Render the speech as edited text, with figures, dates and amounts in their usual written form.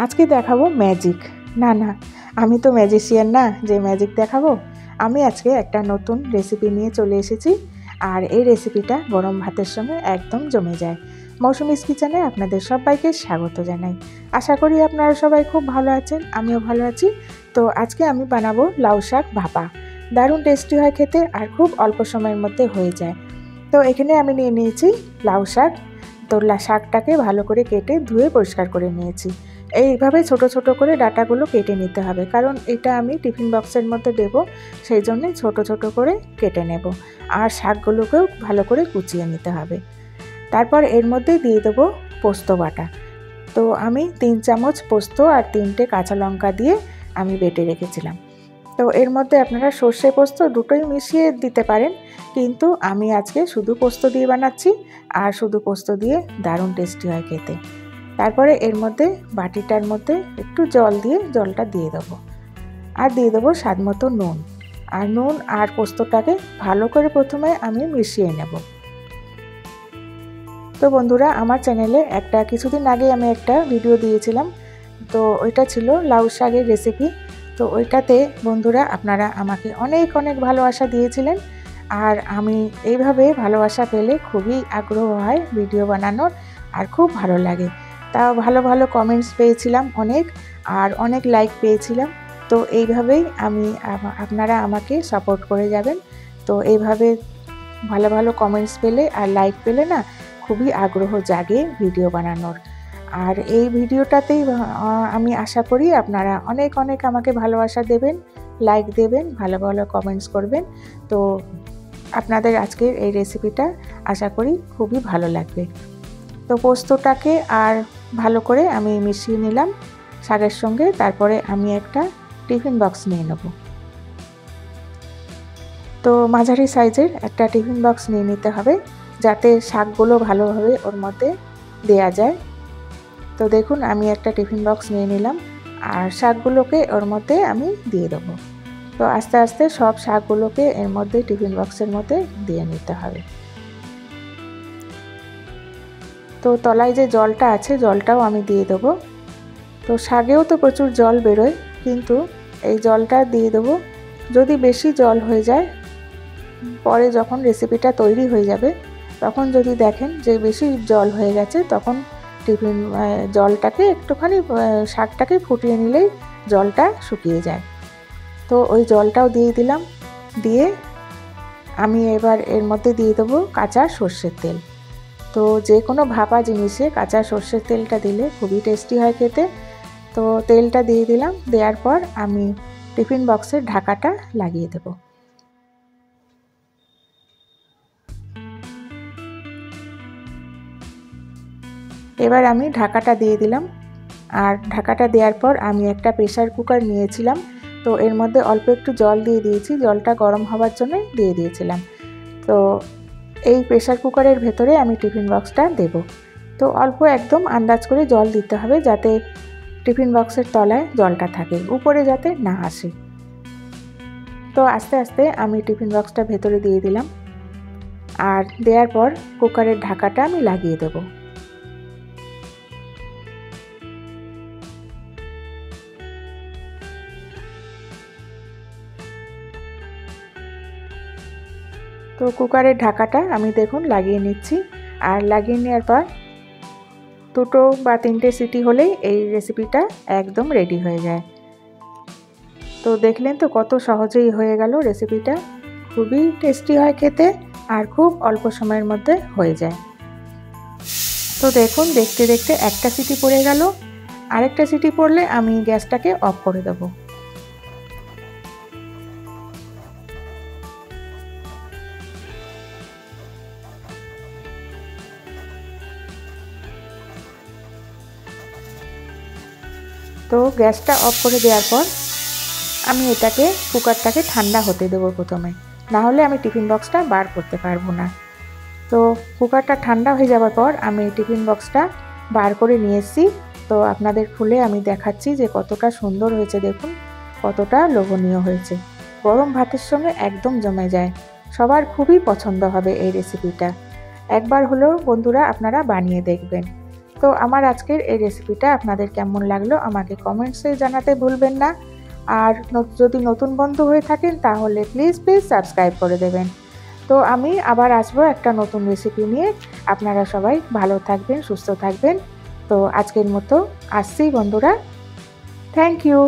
আজকে দেখাবো ম্যাজিক। না না, আমি তো ম্যাজিশিয়ান না যে ম্যাজিক দেখাবো। আমি আজকে একটা নতুন রেসিপি নিয়ে চলে এসেছি, আর এই রেসিপিটা গরম ভাতের সঙ্গে একদম জমে যায়। মৌসুমিস কিচেনে আপনাদের সবাইকে স্বাগত জানাই। আশা করি আপনারা সবাই খুব ভালো আছেন, আমিও ভালো আছি। তো আজকে আমি বানাবো লাউ শাক ভাপা। দারুণ টেস্টি হয় খেতে, আর খুব অল্প সময়ের মধ্যে হয়ে যায়। তো এখানে আমি নিয়ে নিয়েছি লাউ শাক। তো শাকটাকে ভালো করে কেটে ধুয়ে পরিষ্কার করে নিয়েছি। এইভাবে ছোট ছোট করে ডাঁটাগুলো কেটে নিতে হবে, কারণ এটা আমি টিফিন বক্সের মধ্যে দেব, সেই জন্যে ছোট ছোট করে কেটে নেব। আর শাকগুলোকেও ভালো করে কুচিয়ে নিতে হবে। তারপর এর মধ্যে দিয়ে দেবো পোস্ত বাটা। তো আমি 3 চামচ পোস্ত আর 3টে কাঁচা লঙ্কা দিয়ে আমি বেটে রেখেছিলাম। তো এর মধ্যে আপনারা সর্ষে পোস্ত দুটোই মিশিয়ে দিতে পারেন, কিন্তু আমি আজকে শুধু পোস্ত দিয়ে বানাচ্ছি, আর শুধু পোস্ত দিয়ে দারুণ টেস্টি হয় খেতে। তারপরে এর মধ্যে বাটিটার মধ্যে একটু জল দিয়ে জলটা দিয়ে দেবো, আর দিয়ে দেবো স্বাদ মতো নুন। আর নুন আর পোস্তটাকে ভালো করে প্রথমে আমি মিশিয়ে নেব। তো বন্ধুরা, আমার চ্যানেলে কিছুদিন আগে আমি একটা ভিডিও দিয়েছিলাম, তো ওইটা ছিল লাউ শাকের রেসিপি। তো ওইটাতে বন্ধুরা আপনারা আমাকে অনেক অনেক ভালোবাসা দিয়েছিলেন, আর আমি এইভাবে ভালোবাসা পেলে খুবই আগ্রহ হয় ভিডিও বানানোর, আর খুব ভালো লাগে। তাও ভালো ভালো কমেন্টস পেয়েছিলাম অনেক, আর অনেক লাইক পেয়েছিলাম। তো এইভাবেই আপনারা আমাকে সাপোর্ট করে যাবেন। তো এইভাবে ভালো ভালো কমেন্টস পেলে আর লাইক পেলে না, খুবই আগ্রহ জাগে ভিডিও বানানোর। আর এই ভিডিওটাতেই আমি আশা করি আপনারা অনেক অনেক আমাকে ভালোবাসা দেবেন, লাইক দেবেন, ভালো ভালো কমেন্টস করবেন। তো আপনাদের আজকের এই রেসিপিটা আশা করি খুবই ভালো লাগবে। তো পোস্তটাকে আর ভালো করে আমি মিশিয়ে নিলাম শাকের সঙ্গে। তারপরে আমি একটা টিফিন বক্স নিয়ে নেব। তো মাঝারি সাইজের একটা টিফিন বক্স নিয়ে নিতে হবে, যাতে শাকগুলো ভালোভাবে ওর মধ্যে দেয়া যায়। তো দেখুন, আমি একটা টিফিন বক্স নিয়ে নিলাম, আর শাকগুলোকে ওর মধ্যে আমি দিয়ে দেবো। তো আস্তে আস্তে সব শাকগুলোকে এর মধ্যে টিফিন বক্সের মধ্যে দিয়ে নিতে হবে। তো তলায় যে জলটা আছে, জলটাও আমি দিয়ে দেবো। তো শাকেও তো প্রচুর জল বেরোয়, কিন্তু এই জলটা দিয়ে দেবো। যদি বেশি জল হয়ে যায়, পরে যখন রেসিপিটা তৈরি হয়ে যাবে, তখন যদি দেখেন যে বেশি জল হয়ে গেছে, তখন জলটাকে একটুখানি শাকটাকে ফুটিয়ে নিলেই জলটা শুকিয়ে যায়। তো ওই জলটাও দিয়ে দিলাম। দিয়ে আমি এবার এর মধ্যে দিয়ে দেবো কাঁচা সর্ষের তেল। তো যে কোনো ভাপা জিনিসে কাঁচা সর্ষের তেলটা দিলে খুবই টেস্টি হয় খেতে। তো তেলটা দিয়ে দিলাম। দেওয়ার পর আমি টিফিন বক্সের ঢাকাটা লাগিয়ে দেবো। এবার আমি ঢাকাটা দিয়ে দিলাম। আর ঢাকাটা দেওয়ার পর আমি একটা প্রেসার কুকার নিয়েছিলাম। তো এর মধ্যে অল্প একটু জল দিয়ে দিয়েছি, জলটা গরম হওয়ার জন্য দিয়ে দিয়েছিলাম। তো এই প্রেসার কুকারের ভেতরে আমি টিফিন বক্সটা দেব। তো অল্প একদম আন্দাজ করে জল দিতে হবে, যাতে টিফিন বক্সের তলায় জলটা থাকে, উপরে যাতে না আসে। তো আস্তে আস্তে আমি টিফিন বক্সটা ভেতরে দিয়ে দিলাম, আর দেওয়ার পর কুকারের ঢাকাটা আমি লাগিয়ে দেব। তো কুকারের ঢাকাটা আমি দেখুন লাগিয়ে নিচ্ছি, আর লাগিয়ে নেওয়ার পর 2 বা 3টে সিটি হলেই এই রেসিপিটা একদম রেডি হয়ে যায়। তো দেখলেন তো কত সহজেই হয়ে গেল রেসিপিটা। খুবই টেস্টি হয় খেতে, আর খুব অল্প সময়ের মধ্যে হয়ে যায়। তো দেখুন, দেখতে দেখতে একটা সিটি পড়ে গেল। আরেকটা সিটি পড়লে আমি গ্যাসটাকে অফ করে দেবো। তো গ্যাসটা অফ করে দেওয়ার পর আমি কুকারটাকে ঠান্ডা হতে দেবো প্রথমে, না হলে আমি টিফিন বক্সটা বার করতে পারবো না। তো কুকারটা ঠান্ডা হয়ে যাওয়ার পর আমি টিফিন বক্সটা বার করে নিয়ে এসেছি। তো আপনাদের খুলে আমি দেখাচ্ছি যে কতটা সুন্দর হয়েছে। দেখুন কতটা লোভনীয় হয়েছে, গরম ভাতের সঙ্গে একদম জমে যায়। সবার খুবই পছন্দ হবে এই রেসিপিটা। একবার হলেও বন্ধুরা আপনারা বানিয়ে দেখবেন। তো তো আমার আজকের এই রেসিপিটা আপনাদের কেমন লাগলো আমাকে কমেন্টসে জানাতে ভুলবেন না। আর যদি নতুন বন্ধু হয়ে থাকেন তাহলে প্লিজ সাবস্ক্রাইব করে দেবেন। তো আমি আবার আসবো একটা নতুন রেসিপি নিয়ে। আপনারা সবাই ভালো থাকবেন, সুস্থ থাকবেন। তো আজকের মতো আসছি বন্ধুরা। Thank you.